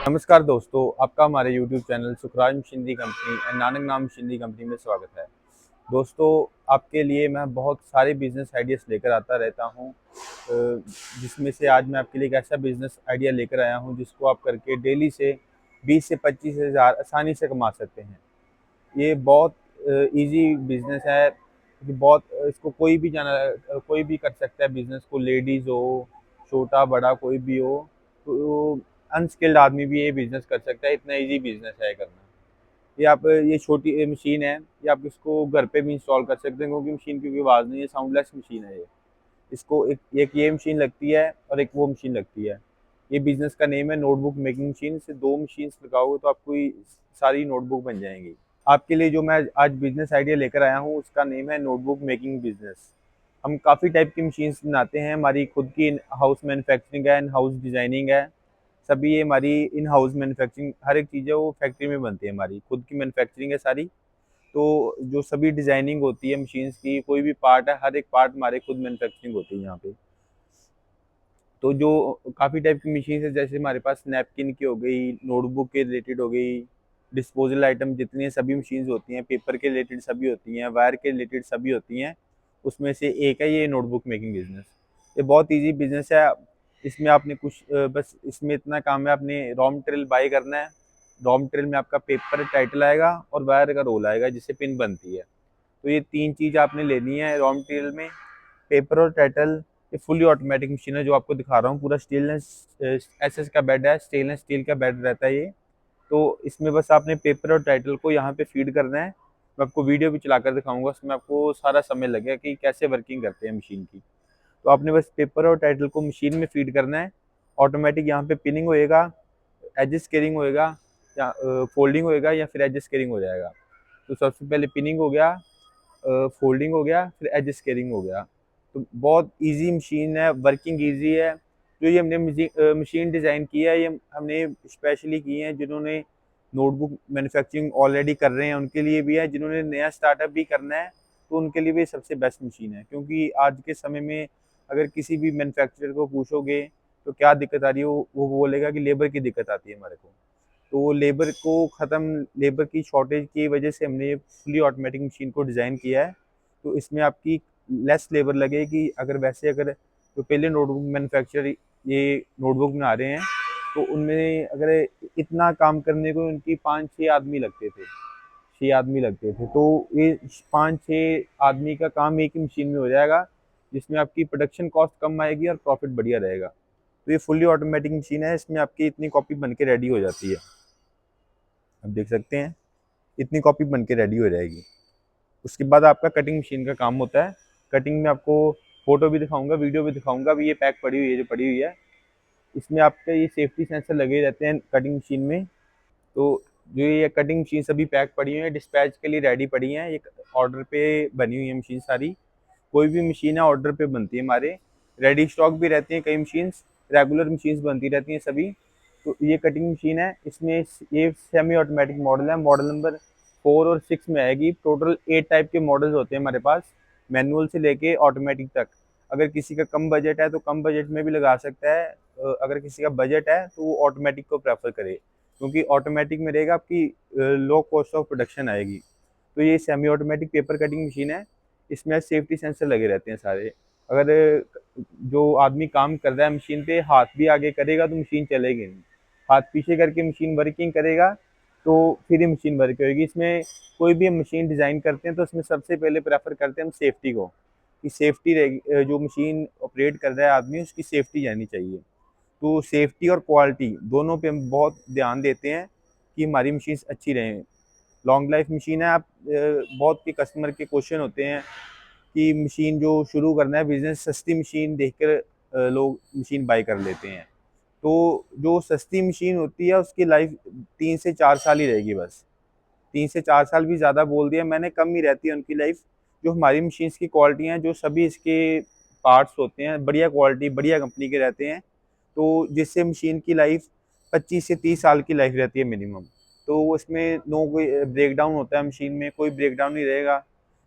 नमस्कार दोस्तों, आपका हमारे YouTube channel Sukhraj machinery company and Nanak नाम मशीनरी कंपनी में स्वागत है। दोस्तों, आपके लिए मैं बहुत सारे बिजनेस आइडियाज़ लेकर आता रहता हूं, जिसमें से आज मैं आपके लिए एक ऐसा बिजनेस आइडिया लेकर आया हूं जिसको आप करके डेली से 20 से 25 हज़ार आसानी से कमा सकते हैं। ये बहुत इजी बिजनेस है कि बहुत इसको कोई भी कर सकता है। बिजनेस को लेडीज़ हो, छोटा बड़ा कोई भी हो, तो अनस्किल्ड आदमी भी ये बिजनेस कर सकता है। इतना इजी बिजनेस है करना। ये छोटी मशीन है, ये आप इसको घर पे भी इंस्टॉल कर सकते हैं क्योंकि मशीन की कोई आवाज़ नहीं है, साउंडलेस मशीन है ये। इसको एक एक ये मशीन लगती है और एक वो मशीन लगती है। ये बिजनेस का नेम है नोटबुक मेकिंग मशीन। इससे 2 मशीन्स लगाओगे तो आपको ये सारी नोटबुक बन जाएंगी। आपके लिए जो मैं आज बिजनेस आइडिया लेकर आया हूँ उसका नेम है नोटबुक मेकिंग बिजनेस। हम काफ़ी टाइप की मशीन्स बनाते हैं। हमारी खुद की इन हाउस मैन्युफैक्चरिंग है, इन हाउस डिज़ाइनिंग है। सभी ये हमारी इन हाउस मैन्युफैक्चरिंग, हर एक चीज़ है वो फैक्ट्री में बनती है। हमारी खुद की मैन्युफैक्चरिंग है सारी। तो जो सभी डिज़ाइनिंग होती है मशीन्स की, कोई भी पार्ट है, हर एक पार्ट हमारे खुद मैन्युफैक्चरिंग होती है यहाँ पे। तो जो काफ़ी टाइप की मशीन है, जैसे हमारे पास नैपकिन की हो गई, नोटबुक के रिलेटेड हो गई, डिस्पोजल आइटम जितनी सभी मशीन्स होती हैं, पेपर के रिलेटेड सभी होती हैं, वायर के रिलेटेड सभी होती हैं। उसमें से एक है ये नोटबुक मेकिंग बिजनेस। ये बहुत इजी बिजनेस है। इसमें आपने बस इसमें इतना काम है, आपने रॉ मटेरियल बाई करना है। रॉ मटेरियल में आपका पेपर टाइटल आएगा और वायर का रोल आएगा जिससे पिन बनती है। तो ये 3 चीज़ आपने लेनी है रॉ मटेरियल में, पेपर और टाइटल। ये फुली ऑटोमेटिक मशीन है जो आपको दिखा रहा हूँ। पूरा स्टेनलेस एसएस का बेड है, स्टेनलेस स्टील का बेड रहता है ये। तो इसमें बस आपने पेपर और टाइटल को यहाँ पे फीड करना है। मैं आपको वीडियो भी चलाकर दिखाऊंगा, उसमें आपको सारा समय लगेगा कि कैसे वर्किंग करते हैं मशीन की। तो आपने बस पेपर और टाइटल को मशीन में फीड करना है। ऑटोमेटिक यहाँ पे पिनिंग होएगा, एज स्केलिंग होएगा, या फोल्डिंग होएगा, या फिर एज स्केलिंग हो जाएगा। तो सबसे पहले पिनिंग हो गया, फोल्डिंग हो गया, फिर एज स्केलिंग हो गया। तो बहुत इजी मशीन है, वर्किंग इजी है। जो ये हमने मशीन डिज़ाइन की है, ये हमने स्पेशली की है जिन्होंने नोटबुक मैन्युफैक्चरिंग ऑलरेडी कर रहे हैं उनके लिए भी है, जिन्होंने नया स्टार्टअप भी करना है तो उनके लिए भी सबसे बेस्ट मशीन है। क्योंकि आज के समय में अगर किसी भी मैन्युफैक्चरर को पूछोगे तो क्या दिक्कत आ रही है, वो बोलेगा कि लेबर की दिक्कत आती है हमारे को। तो लेबर की शॉर्टेज की वजह से हमने ये फुली ऑटोमेटिक मशीन को डिज़ाइन किया है। तो इसमें आपकी लेस लेबर लगेगी। अगर जो पहले नोटबुक मैन्युफैक्चरर ये नोटबुक बना रहे हैं तो उनमें अगर इतना काम करने को उनकी 5-6 आदमी लगते थे, 6 आदमी लगते थे। तो ये 5-6 आदमी का काम एक ही मशीन में हो जाएगा, जिसमें आपकी प्रोडक्शन कॉस्ट कम आएगी और प्रॉफिट बढ़िया रहेगा। तो ये फुली ऑटोमेटिक मशीन है, इसमें आपकी इतनी कॉपी बन के रेडी हो जाती है। आप देख सकते हैं इतनी कॉपी बन के रेडी हो जाएगी। उसके बाद आपका कटिंग मशीन का काम होता है। कटिंग में आपको फोटो भी दिखाऊंगा, वीडियो भी दिखाऊंगा। अभी ये पैक पड़ी हुई है, जो पड़ी हुई है, इसमें आपके ये सेफ्टी सेंसर लगे रहते हैं कटिंग मशीन में। तो जो ये कटिंग मशीन सभी पैक पड़ी हुई है, डिस्पैच के लिए रेडी पड़ी हैं। ये ऑर्डर पे बनी हुई है मशीन सारी। कोई भी मशीन है ऑर्डर पे बनती है हमारे। रेडी स्टॉक भी रहती हैं कई मशीन्स, रेगुलर मशीन्स बनती रहती हैं सभी। तो ये कटिंग मशीन है, इसमें ये सेमी ऑटोमेटिक मॉडल है। मॉडल नंबर 4 और 6 में आएगी। टोटल 8 टाइप के मॉडल्स होते हैं हमारे पास, मैनुअल से लेके ऑटोमेटिक तक। अगर किसी का कम बजट है तो कम बजट में भी लगा सकता है। अगर किसी का बजट है तो वो ऑटोमेटिक को प्रेफर करे, क्योंकि ऑटोमेटिक में रहेगा आपकी लो कॉस्ट ऑफ प्रोडक्शन आएगी। तो ये semi automatic paper cutting machine है। इसमें सेफ्टी सेंसर लगे रहते हैं सारे। अगर जो आदमी काम कर रहा है मशीन पे हाथ भी आगे करेगा तो मशीन चलेगी नहीं। हाथ पीछे करके मशीन वर्किंग करेगा तो फिर ही मशीन वर्क होगी। इसमें कोई भी हम मशीन डिज़ाइन करते हैं तो उसमें सबसे पहले प्रेफर करते हैं हम सेफ्टी को, कि सेफ्टी रहेगी। जो मशीन ऑपरेट कर रहा है आदमी, उसकी सेफ्टी जानी चाहिए। तो सेफ्टी और क्वालिटी दोनों पे हम बहुत ध्यान देते हैं कि हमारी मशीन अच्छी रहें। लॉन्ग लाइफ मशीन है। बहुत के कस्टमर के क्वेश्चन होते हैं कि मशीन जो शुरू करना है बिजनेस, सस्ती मशीन देखकर लोग मशीन बाय कर लेते हैं। तो जो सस्ती मशीन होती है उसकी लाइफ 3 से 4 साल ही रहेगी बस। 3 से 4 साल भी ज़्यादा बोल दिया मैंने, कम ही रहती है उनकी लाइफ। जो हमारी मशीन्स की क्वालिटी हैं, जो सभी इसके पार्ट्स होते हैं, बढ़िया क्वालिटी बढ़िया कंपनी के रहते हैं। तो जिससे मशीन की लाइफ 25 से 30 साल की लाइफ रहती है मिनिमम। तो इसमें नो कोई ब्रेकडाउन होता है मशीन में, कोई ब्रेकडाउन नहीं रहेगा।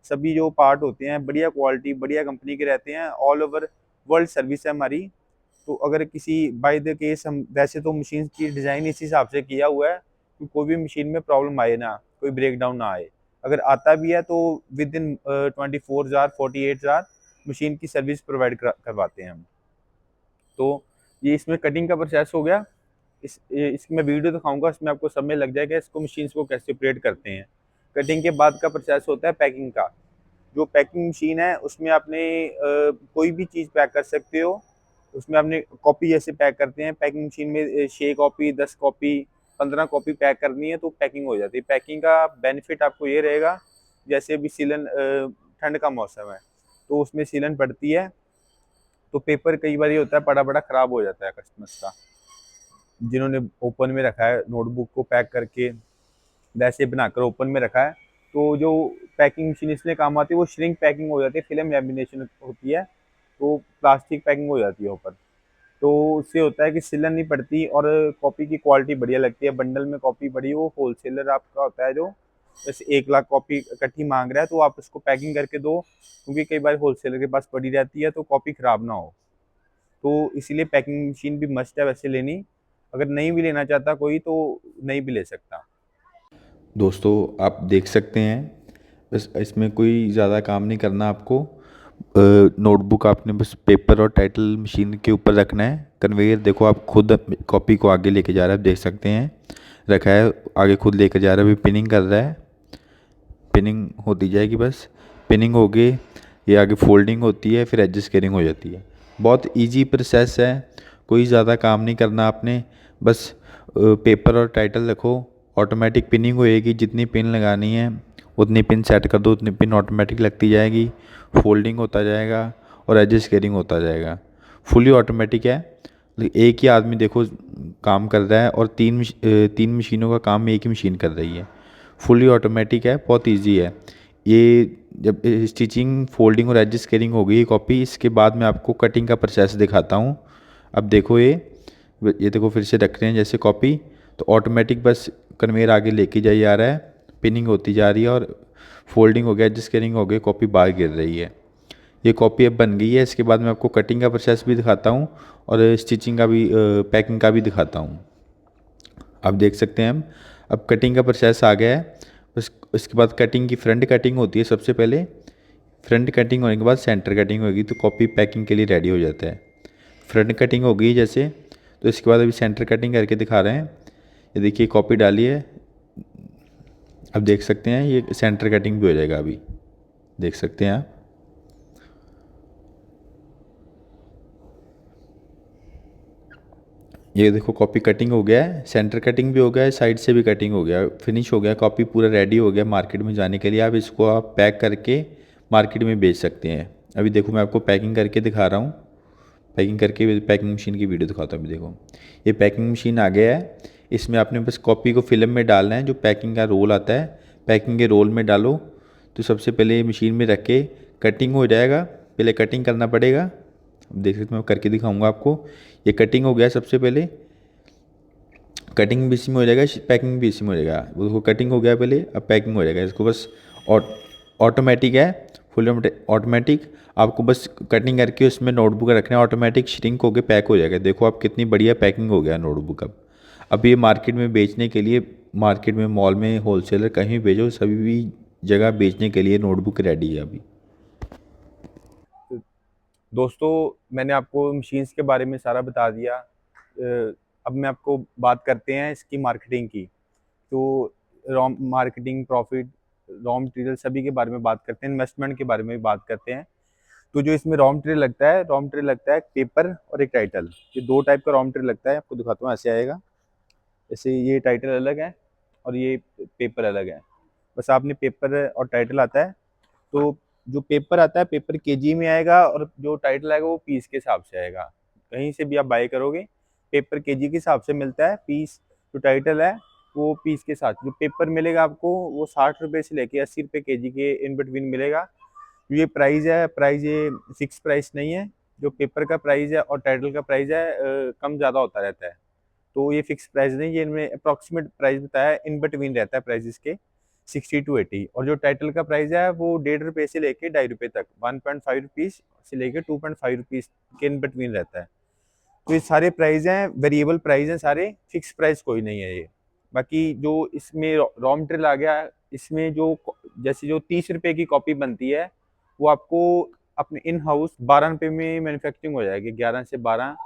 सभी जो पार्ट होते हैं बढ़िया क्वालिटी बढ़िया कंपनी के रहते हैं। ऑल ओवर वर्ल्ड सर्विस है हमारी। तो अगर किसी बाय द केस हम वैसे तो मशीन की डिज़ाइन इस हिसाब से किया हुआ है कि कोई भी मशीन में प्रॉब्लम आए ना, कोई ब्रेक डाउन ना आए। अगर आता भी है तो within 24 hour 48 hour machine की सर्विस प्रोवाइड करवाते हैं हम। तो ये इसमें कटिंग का प्रोसेस हो गया। इसकी मैं वीडियो दिखाऊंगा, इसमें आपको समय लग जाएगा इसको मशीन को कैसे ऑपरेट करते हैं। कटिंग के बाद का प्रोसेस होता है पैकिंग का। जो पैकिंग मशीन है उसमें आपने कोई भी चीज़ पैक कर सकते हो। उसमें आपने कॉपी जैसे पैक करते हैं पैकिंग मशीन में 6 कॉपी 10 कॉपी 15 कॉपी पैक करनी है तो पैकिंग हो जाती है। पैकिंग का बेनिफिट आपको ये रहेगा, जैसे अभी सीलन ठंड का मौसम है तो उसमें सीलन पड़ती है तो पेपर कई बार ये होता है बड़ा बड़ा ख़राब हो जाता है कस्टमर्स का, जिन्होंने ओपन में रखा है नोटबुक को पैक करके वैसे बनाकर ओपन में रखा है। तो जो पैकिंग मशीन इसलिए काम आती है वो श्रिंक पैकिंग हो जाती है, फिल्म लैमिनेशन होती है तो प्लास्टिक पैकिंग हो जाती है ऊपर। तो उससे होता है कि सिलन नहीं पड़ती और कॉपी की क्वालिटी बढ़िया लगती है। बंडल में कॉपी बड़ी वो होलसेलर आपका होता है जो जैसे 1 लाख कॉपी इकट्ठी मांग रहा है तो आप उसको पैकिंग करके दो, क्योंकि कई बार होलसेलर के पास पड़ी रहती है तो कॉपी ख़राब ना हो। तो इसीलिए पैकिंग मशीन भी मस्ट है वैसे लेनी। अगर नहीं भी लेना चाहता कोई तो नहीं भी ले सकता। दोस्तों आप देख सकते हैं, बस इसमें कोई ज़्यादा काम नहीं करना आपको। नोटबुक आपने बस पेपर और टाइटल मशीन के ऊपर रखना है। कन्वेयर देखो आप खुद कॉपी को आगे लेके जा रहा है, आप देख सकते हैं रखा है आगे खुद लेकर जा रहा है। अभी पिनिंग कर रहा है, पिनिंग होती जाएगी। बस पिनिंग हो गई, ये आगे फोल्डिंग होती है, फिर एडजस्ट केयरिंग हो जाती है। बहुत इजी प्रोसेस है, कोई ज़्यादा काम नहीं करना आपने। बस पेपर और टाइटल रखो, ऑटोमेटिक पिनिंग होएगी। जितनी पिन लगानी है उतनी पिन सेट कर दो, उतनी पिन ऑटोमेटिक लगती जाएगी, फोल्डिंग होता जाएगा और एडजस्ट केयरिंग होता जाएगा। फुली ऑटोमेटिक है। एक ही आदमी देखो काम कर रहा है और तीन मशीनों का काम एक ही मशीन कर रही है। फुली ऑटोमेटिक है, बहुत इजी है ये। जब स्टिचिंग फोल्डिंग और एडजस्ट केयरिंग हो गई कॉपी, इसके बाद मैं आपको कटिंग का प्रोसेस दिखाता हूँ। अब देखो ये देखो फिर से रख रहे हैं जैसे कॉपी, तो ऑटोमेटिक बस कन्वेयर आगे लेके जाई जा रहा है, पिनिंग होती जा रही है और फोल्डिंग हो गया, एडजस्ट केयरिंग हो गई, कॉपी बाहर गिर रही है। ये कॉपी अब बन गई है। इसके बाद मैं आपको कटिंग का प्रोसेस भी दिखाता हूँ और स्टिचिंग का भी पैकिंग का भी दिखाता हूँ। आप देख सकते हैं हम अब कटिंग का प्रोसेस आ गया है। उसके बाद कटिंग की फ्रंट कटिंग होती है सबसे पहले। फ्रंट कटिंग होने के बाद सेंटर कटिंग होगी तो कॉपी पैकिंग के लिए रेडी हो जाता है। फ्रंट कटिंग हो गई जैसे, तो इसके बाद अभी सेंटर कटिंग करके दिखा रहे हैं। ये देखिए कॉपी डाली है, अब देख सकते हैं ये सेंटर कटिंग भी हो जाएगा। अभी देख सकते हैं आप, ये देखो कॉपी कटिंग हो गया है, सेंटर कटिंग भी हो गया है, साइड से भी कटिंग हो गया, फिनिश हो गया, कॉपी पूरा रेडी हो गया मार्केट में जाने के लिए। आप इसको आप पैक करके मार्केट में बेच सकते हैं। अभी देखो मैं आपको पैकिंग करके दिखा रहा हूँ, पैकिंग करके पैकिंग मशीन की वीडियो दिखाता हूँ। अभी देखो ये पैकिंग मशीन आ गया है। इसमें आपने बस कॉपी को फिल्म में डालना है, जो पैकिंग का रोल आता है पैकिंग के रोल में डालो। तो सबसे पहले मशीन में रख के कटिंग हो जाएगा, पहले कटिंग करना पड़ेगा। अब देख सकते मैं करके दिखाऊंगा आपको। ये कटिंग हो गया, सबसे पहले कटिंग भी इसी में हो जाएगा, पैकिंग भी इसी में हो जाएगा। उसको कटिंग हो गया पहले, अब पैकिंग हो जाएगा। इसको बस ऑटोमेटिक है, फुल ऑटोमेटिक। आपको बस कटिंग करके उसमें नोटबुक रखना है, ऑटोमेटिक श्रिंक होकर पैक हो जाएगा। देखो आप कितनी बढ़िया पैकिंग हो गया नोटबुक। अब ये मार्केट में बेचने के लिए, मार्केट में मॉल में होलसेलर कहीं भी भेजो, सभी भी जगह बेचने के लिए नोटबुक रेडी है अभी। दोस्तों मैंने आपको मशीन्स के बारे में सारा बता दिया। अब मैं आपको बात करते हैं इसकी मार्केटिंग की। तो raw marketing, profit, raw material सभी के बारे में बात करते हैं, इन्वेस्टमेंट के बारे में भी बात करते हैं। तो जो इसमें रॉ मटेरियल लगता है, रॉ मटेरियल लगता है पेपर और एक टाइटल। ये दो टाइप का रॉ मटेरियल लगता है, आपको दिखाता हूँ। ऐसे आएगा, जैसे ये टाइटल अलग है और ये पेपर अलग है। बस आपने पेपर और टाइटल आता है, तो जो पेपर आता है पेपर केजी में आएगा और जो टाइटल आएगा वो पीस के हिसाब से आएगा। कहीं से भी आप बाय करोगे पेपर केजी के हिसाब से मिलता है, पीस जो टाइटल है वो पीस के साथ। जो पेपर मिलेगा आपको वो 60 रुपये से लेके 80 रुपये केजी के इन बिटवीन मिलेगा। ये प्राइस है, प्राइस ये फिक्स प्राइस नहीं है। जो पेपर का प्राइस है और टाइटल का प्राइस है कम ज़्यादा होता रहता है, तो ये फिक्स प्राइस नहीं, ये इनमें अप्रॉक्सीमेट प्राइस बताया है, इन बिटवीन रहता है प्राइस इसके 60 to 80। और जो टाइटल का प्राइस है वो 1.5 रुपये से लेके 2.5 रुपये तक, 1.5 रुपीज़ से लेके 2.5 रुपीज़ के इन बिटवीन रहता है। तो ये सारे प्राइस हैं, वेरिएबल प्राइस हैं सारे, फिक्स प्राइस कोई नहीं है ये। बाकी जो इसमें रॉ मटेरियल आ गया, इसमें जो जैसे जो 30 रुपए की कॉपी बनती है, वो आपको अपने इन हाउस 12 रुपए में मैन्युफैक्चरिंग हो जाएगी। 11 से 12,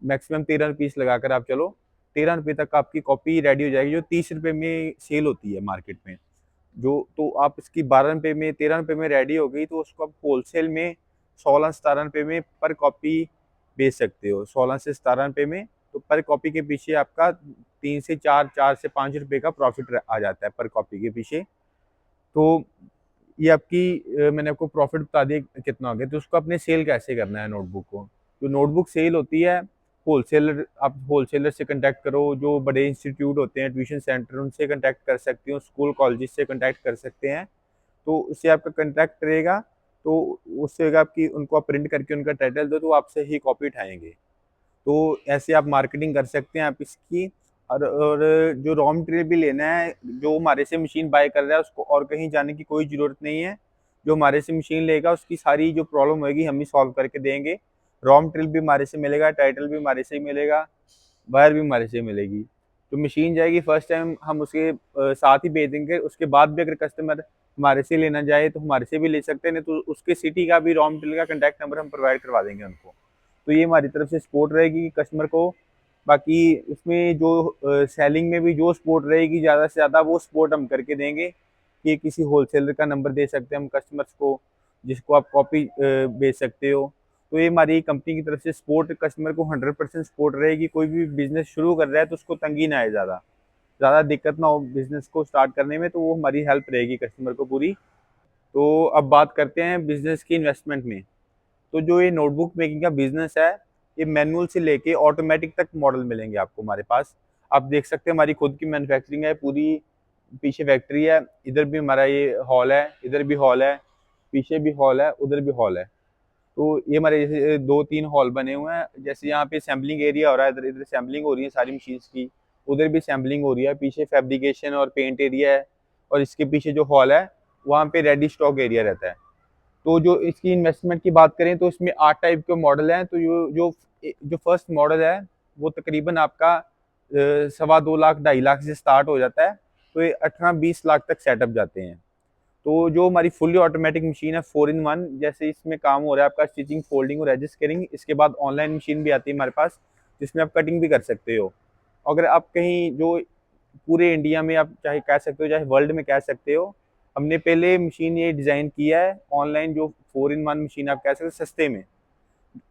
मैक्सिमम 13 पीस लगाकर आप चलो, 13 रुपए तक आपकी कॉपी रेडी हो जाएगी, जो 30 रुपए में सेल होती है मार्केट में। जो तो आप इसकी 12 रुपए में, 13 रुपए में रेडी हो गई, तो उसको आप होलसेल में 16-17 रुपए में पर कॉपी बेच सकते हो। 16 से 17 रुपए में, तो पर कॉपी के पीछे आपका 3 से 4, 4 से 5 रुपए का प्रॉफिट आ जाता है पर कॉपी के पीछे। तो ये आपकी मैंने आपको प्रॉफिट बता दिया कितना हो गया। तो उसको अपने सेल कैसे करना है नोटबुक को। जो नोटबुक सेल होती है, होलसेलर, आप होलसेलर से कांटेक्ट करो। जो बड़े इंस्टीट्यूट होते हैं, ट्यूशन सेंटर, उनसे कांटेक्ट कर सकते हो, स्कूल कॉलेज से कांटेक्ट कर सकते हैं। तो उससे आपका कांटेक्ट रहेगा, तो उससे आपकी उनको आप प्रिंट करके उनका टाइटल दो, तो आपसे ही कॉपी उठाएंगे। तो ऐसे आप मार्केटिंग कर सकते हैं आप इसकी। और जो रॉ मटेरियल भी लेना है, जो हमारे से मशीन बाय कर रहा है, उसको और कहीं जाने की कोई ज़रूरत नहीं है। जो हमारे से मशीन लेगा, उसकी सारी जो प्रॉब्लम होगी हम ही सॉल्व करके देंगे। रॉ मटेरियल भी हमारे से मिलेगा, टाइटल भी हमारे से ही मिलेगा, वायर भी हमारे से मिलेगी। तो मशीन जाएगी, फर्स्ट टाइम हम उसके साथ ही भेज देंगे। उसके बाद भी अगर कस्टमर हमारे से लेना चाहे तो हमारे से भी ले सकते हैं, नहीं तो उसके सिटी का भी रॉ मटेरियल का कॉन्टैक्ट नंबर हम प्रोवाइड करवा देंगे उनको। तो ये हमारी तरफ से सपोर्ट रहेगी कस्टमर को। बाकी इसमें जो सेलिंग में भी जो सपोर्ट रहेगी, ज़्यादा से ज़्यादा वो सपोर्ट हम करके देंगे कि किसी होलसेलर का नंबर दे सकते हैं हम कस्टमर्स को, जिसको आप कॉपी बेच सकते हो। तो ये हमारी कंपनी की तरफ से सपोर्ट कस्टमर को 100% सपोर्ट रहेगी। कोई भी बिज़नेस शुरू कर रहा है तो उसको तंगी ना आए, ज़्यादा दिक्कत ना हो बिज़नेस को स्टार्ट करने में, तो वो हमारी हेल्प रहेगी कस्टमर को पूरी। तो अब बात करते हैं बिज़नेस की इन्वेस्टमेंट में। तो जो ये नोटबुक मेकिंग का बिज़नेस है, ये मैनुअल से लेके ऑटोमेटिक तक मॉडल मिलेंगे आपको हमारे पास। आप देख सकते हैं हमारी खुद की मैन्युफैक्चरिंग है पूरी, पीछे फैक्ट्री है, इधर भी हमारा ये हॉल है, इधर भी हॉल है, पीछे भी हॉल है, उधर भी हॉल है। तो ये हमारे जैसे 2-3 हॉल बने हुए हैं। जैसे यहाँ पे सैम्पलिंग एरिया हो रहा है, इधर इधर सैम्पलिंग हो रही है सारी मशीन्स की, उधर भी सैम्पलिंग हो रही है, पीछे फैब्रिकेशन और पेंट एरिया है, और इसके पीछे जो हॉल है वहाँ पे रेडी स्टॉक एरिया रहता है। तो जो इसकी इन्वेस्टमेंट की बात करें तो इसमें 8 टाइप के मॉडल हैं। तो जो फर्स्ट मॉडल है वो तकरीबन आपका 2.25 लाख 2.5 लाख से स्टार्ट हो जाता है। तो ये 18-20 लाख तक सेटअप जाते हैं। तो जो हमारी फुली ऑटोमेटिक मशीन है 4-in-1, जैसे इसमें काम हो रहा है आपका स्टिचिंग, फोल्डिंग और एडजस्ट कटिंग। इसके बाद ऑनलाइन मशीन भी आती है हमारे पास, जिसमें आप कटिंग भी कर सकते हो। अगर आप कहीं जो पूरे इंडिया में आप चाहे कह सकते हो, चाहे वर्ल्ड में कह सकते हो, हमने पहले मशीन ये डिज़ाइन किया है ऑनलाइन, जो 4-in-1 मशीन आप कह सकते हो सस्ते में।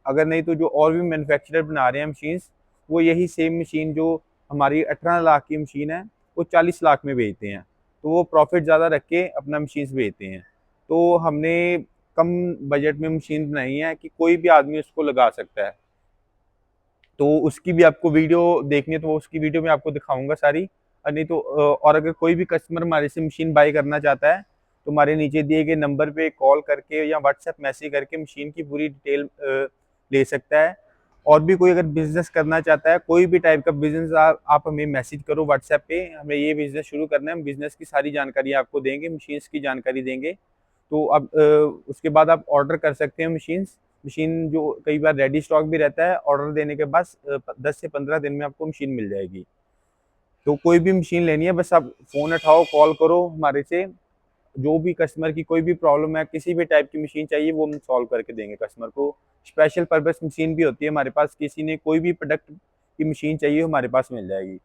अगर नहीं तो जो और भी मैन्युफैक्चरर बना रहे हैं मशीन्स, वो यही सेम मशीन जो हमारी 18 लाख की मशीन है, वो 40 लाख में बेचते हैं। तो वो प्रॉफिट ज़्यादा रख के अपना मशीन्स बेचते हैं। तो हमने कम बजट में मशीन बनाई है कि कोई भी आदमी उसको लगा सकता है। तो उसकी भी आपको वीडियो देखनी है तो उसकी वीडियो में आपको दिखाऊंगा सारी। और नहीं तो और अगर कोई भी कस्टमर हमारे से मशीन बाय करना चाहता है, तो हमारे नीचे दिए गए नंबर पे कॉल करके या व्हाट्सएप मैसेज करके मशीन की पूरी डिटेल ले सकता है। और भी कोई अगर बिजनेस करना चाहता है, कोई भी टाइप का बिजनेस, आप हमें मैसेज करो व्हाट्सएप पे, हमें ये बिजनेस शुरू करना है, हम बिजनेस की सारी जानकारी आपको देंगे, मशीन्स की जानकारी देंगे। तो अब उसके बाद आप ऑर्डर कर सकते हैं मशीन जो कई बार रेडी स्टॉक भी रहता है। ऑर्डर देने के बाद 10 से 15 दिन में आपको मशीन मिल जाएगी। तो कोई भी मशीन लेनी है, बस आप फ़ोन उठाओ, कॉल करो हमारे से। जो भी कस्टमर की कोई भी प्रॉब्लम है, किसी भी टाइप की मशीन चाहिए, वो हम सॉल्व करके देंगे कस्टमर को। स्पेशल पर्पस मशीन भी होती है हमारे पास, किसी ने कोई भी प्रोडक्ट की मशीन चाहिए हमारे पास मिल जाएगी।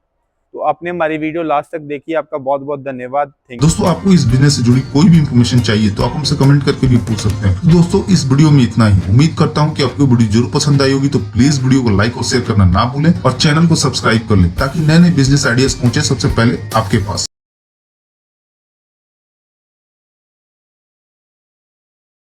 तो आपने हमारी वीडियो लास्ट तक देखी, आपका बहुत बहुत धन्यवाद। Thank you. दोस्तों, आपको इस बिजनेस से जुड़ी कोई भी इंफॉर्मेशन चाहिए तो आप हमसे कमेंट करके भी पूछ सकते हैं। तो दोस्तों, इस वीडियो में इतना ही। उम्मीद करता हूं कि आपको वीडियो जरूर पसंद आई होगी। तो प्लीज वीडियो को लाइक और शेयर करना ना भूलें, और चैनल को सब्सक्राइब कर लें, ताकि नए नए बिजनेस आइडियाज पहुंचे सबसे पहले आपके पास।